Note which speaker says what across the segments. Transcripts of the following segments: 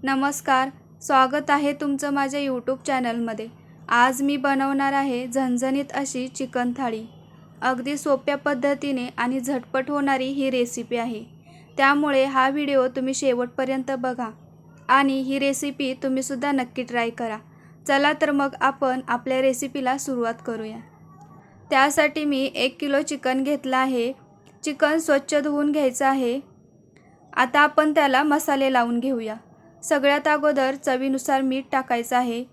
Speaker 1: नमस्कार, स्वागत आहे तुमचं माझ्या यूट्यूब चॅनलमध्ये. आज मी बनवणार आहे झणझणीत अशी चिकन थाळी. अगदी सोप्या पद्धतीने आणि झटपट होणारी ही रेसिपी आहे. त्यामुळे हा व्हिडिओ तुम्ही शेवटपर्यंत बघा आणि ही रेसिपी तुम्हीसुद्धा नक्की ट्राय करा. चला तर मग आपण आपल्या रेसिपीला सुरुवात करूया. त्यासाठी मी 1 किलो चिकन घेतलं आहे. चिकन स्वच्छ धुवून घ्यायचं आहे. आता आपण त्याला मसाले लावून घेऊया. सगळ्यात अगोदर चवीनुसार मीठ टाकायचं आहे.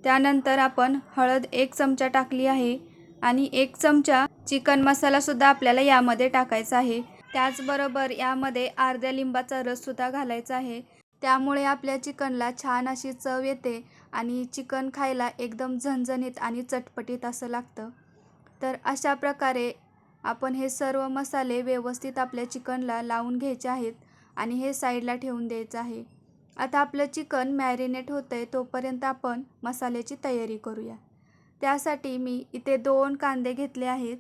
Speaker 1: त्यानंतर आपण हळद 1 चमचा टाकली आहे आणि 1 चमचा चिकन मसालासुद्धा आपल्याला यामध्ये टाकायचा आहे. त्याचबरोबर यामध्ये अर्ध्या लिंबाचा रससुद्धा घालायचा आहे. त्यामुळे आपल्या चिकनला छान अशी चव येते आणि चिकन खायला एकदम झणझणीत आणि चटपटीत असं लागतं. तर अशा प्रकारे आपण हे सर्व मसाले व्यवस्थित आपल्या चिकनला लावून घ्यायचे आहेत आणि हे साईडला ठेवून द्यायचं आहे. आता आपलं चिकन मॅरिनेट होतंय तोपर्यंत आपण मसाल्याची तयारी करूया. त्यासाठी मी इथे 2 कांदे घेतले आहेत,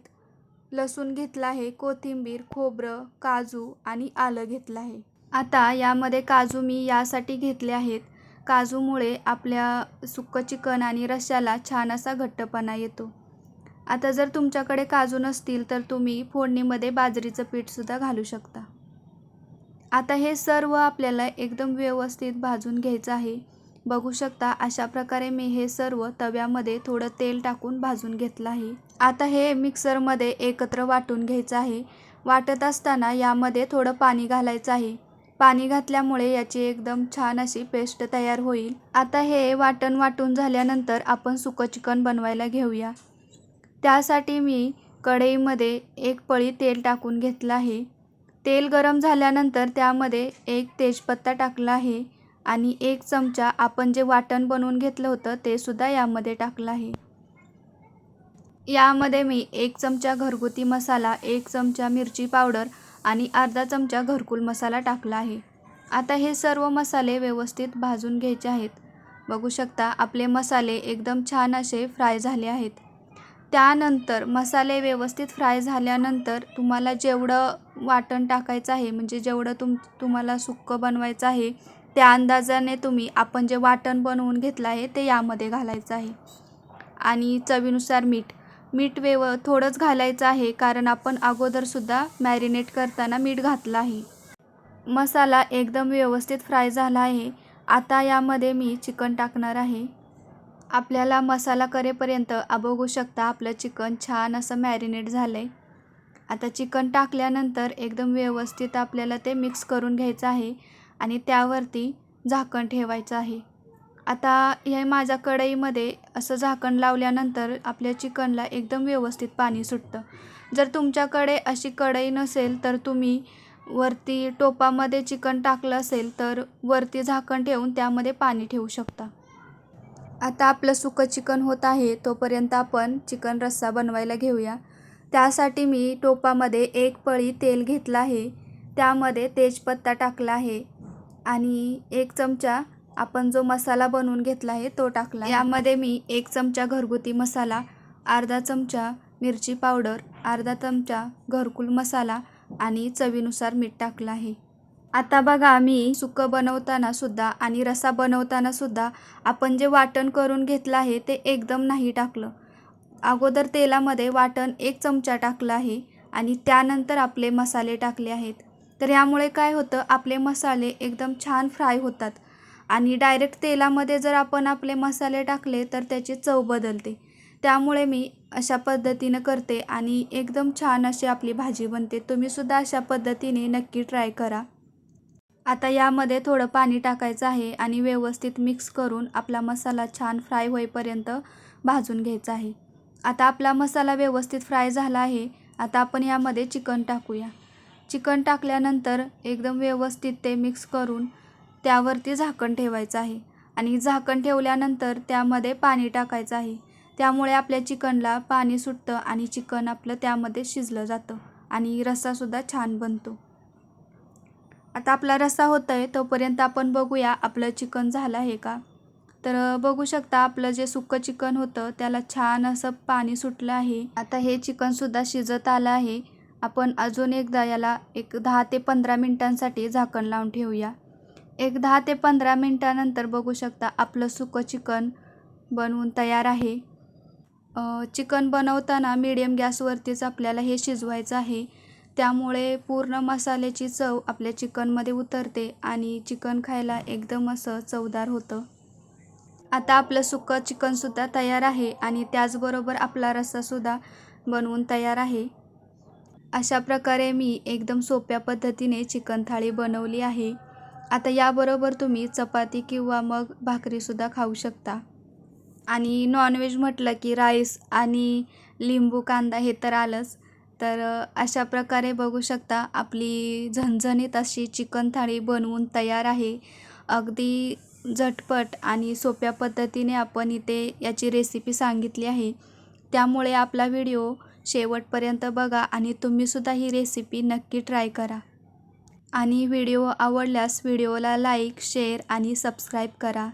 Speaker 1: लसूण घेतला आहे, कोथिंबीर, खोबरं, काजू आणि आलं घेतलं आहे. आता यामध्ये काजू मी यासाठी घेतले आहेत, काजूमुळे आपल्या सुक्कं चिकन आणि रश्श्याला छान असा घट्टपणा येतो. आता जर तुमच्याकडे काजू नसतील तर तुम्ही फोडणीमध्ये बाजरीचं पीठसुद्धा घालू शकता. आता हे सर्व आपल्याला एकदम व्यवस्थित भाजून घ्यायचं आहे. बघू शकता अशा प्रकारे मी हे सर्व तव्यामध्ये थोडं तेल टाकून भाजून घेतलं आहे. आता हे मिक्सरमध्ये एकत्र वाटून घ्यायचं आहे. वाटत असताना यामध्ये थोडं पाणी घालायचं आहे. पाणी घातल्यामुळे याची एकदम छान अशी पेस्ट तयार होईल. आता हे वाटून झाल्यानंतर आपण सुकं चिकन बनवायला घेऊया. त्यासाठी मी कढईमध्ये 1 पळी तेल टाकून घेतलं आहे. तेल गरम झाल्यानंतर त्यामध्ये 1 तेजपत्ता टाकला आहे आणि 1 चमचा आपण जे वाटण बनवून घेतलं होतं ते सुद्धा यामध्ये टाकलं आहे. यामध्ये मी 1 चमचा घरगुती मसाला, 1 चमचा मिरची पावडर आणि अर्धा चमचा घरकुल मसाला टाकला आहे. आता हे सर्व मसाले व्यवस्थित भाजून घ्यायचे आहेत. बघू शकता आपले मसाले एकदम छान असे फ्राय झाले आहेत. त्यानंतर मसाले व्यवस्थित फ्राय झाल्यानंतर तुम्हाला जेवढं वाटण टाकायचं आहे, म्हणजे जेवढं तुम्हाला सुक्कं बनवायचं आहे त्या अंदाजाने तुम्ही आपण जे वाटण बनवून घेतलं आहे ते यामध्ये घालायचं आहे. आणि चवीनुसार मीठ थोडंच घालायचं आहे, कारण आपण अगोदरसुद्धा मॅरिनेट करताना मीठ घातलं आहे. मसाला एकदम व्यवस्थित फ्राय झाला आहे. आता यामध्ये मी चिकन टाकणार आहे. आपल्याला मसाला करेपर्यंत बघू शकता आपलं चिकन छान असं मॅरिनेट झालं आहे. आता चिकन टाकल्यानंतर एकदम व्यवस्थित आपल्याला ते मिक्स करून घ्यायचं आहे आणि त्यावरती झाकण ठेवायचं आहे. आता हे माझ्या कढईमध्ये असं झाकण लावल्यानंतर आपल्या चिकनला एकदम व्यवस्थित पाणी सुटतं. जर तुमच्याकडे अशी कढई नसेल तर तुम्ही वरती टोपामध्ये चिकन टाकलं असेल तर वरती झाकण ठेवून त्यामध्ये पाणी ठेवू शकता. आता आपलं सुकं चिकन होत आहे तोपर्यंत आपण चिकन रस्सा बनवायला घेऊया. त्यासाठी मी टोपामध्ये 1 पळी तेल घेतलं आहे. त्यामध्ये तेजपत्ता टाकला आहे आणि 1 चमचा आपण जो मसाला बनवून घेतला आहे तो टाकला. यामध्ये मी 1 चमचा घरगुती मसाला, अर्धा चमचा मिरची पावडर, अर्धा चमचा घरकुल मसाला आणि चवीनुसार मीठ टाकलं आहे. आता बघा मी सुकं बनवताना सुद्धा आणि रस्सा बनवताना सुद्धा आपण जे वाटण करून घेतलं आहे ते एकदम नाही टाकलं. अगोदर तेलामध्ये वाटण 1 चमचा टाकलं आहे आणि त्यानंतर आपले मसाले टाकले आहेत. तर यामुळे काय होतं, आपले मसाले एकदम छान फ्राय होतात आणि डायरेक्ट तेलामध्ये जर आपण आपले मसाले टाकले तर त्याची चव बदलते. त्यामुळे मी अशा पद्धतीनं करते आणि एकदम छान अशी आपली भाजी बनते. तुम्हीसुद्धा अशा पद्धतीने नक्की ट्राय करा. आता यामध्ये थोडं पाणी टाकायचं आहे आणि व्यवस्थित मिक्स करून आपला मसाला छान फ्राय होईपर्यंत भाजून घ्यायचा आहे. आता आपला मसाला व्यवस्थित फ्राय झाला आहे. आता आपण यामध्ये चिकन टाकूया. चिकन टाकल्यानंतर एकदम व्यवस्थित ते मिक्स करून त्यावरती झाकण ठेवायचं आहे आणि झाकण ठेवल्यानंतर त्यामध्ये पाणी टाकायचं आहे. त्यामुळे आपल्या चिकनला पाणी सुटतं आणि चिकन आपलं त्यामध्ये शिजलं जातं आणि रस्सासुद्धा छान बनतो. आता आपला रस्सा होत आहे तोपर्यंत आपण बघूया आपलं चिकन झालं आहे का. तर बघू शकता आपलं जे सुक्कं चिकन होतं त्याला छान असं पाणी सुटलं आहे. आता हे चिकनसुद्धा शिजत आलं आहे. आपण अजून एकदा याला एक 10 ते 15 मिनिटांसाठी झाकण लावून ठेवूया. एक 10 ते 15 मिनटानंतर बघू शकता आपलं सुकं चिकन बनवून तयार आहे. चिकन बनवताना मीडियम गॅसवरतीच आपल्याला हे शिजवायचं आहे. त्यामुळे पूर्ण मसाल्याची चव आपल्या चिकनमध्ये उतरते आणि चिकन खायला एकदम असं चवदार होतं. आता आपलं सुकं चिकनसुद्धा तयार आहे आणि त्याचबरोबर आपला रस्सासुद्धा बनवून तयार आहे. अशा प्रकारे मी एकदम सोप्या पद्धतीने चिकन थाळी बनवली आहे. आता याबरोबर तुम्ही चपाती किंवा मग भाकरीसुद्धा खाऊ शकता. आणि नॉनव्हेज म्हटलं की राईस आणि लिंबू कांदा हे तर आलंच. तर अशा प्रकारे बघू शकता आपली झणझणीत अशी चिकन थाळी बनवून तयार आहे. अगदी झटपट आणि सोप्या पद्धतीने आपण इथे याची रेसिपी सांगितली आहे. त्यामुळे आपला व्हिडिओ शेवटपर्यंत बघा आणि तुम्हीसुद्धा ही रेसिपी नक्की ट्राय करा. आणि व्हिडिओ आवडल्यास व्हिडिओला लाईक, शेअर आणि सबस्क्राईब करा.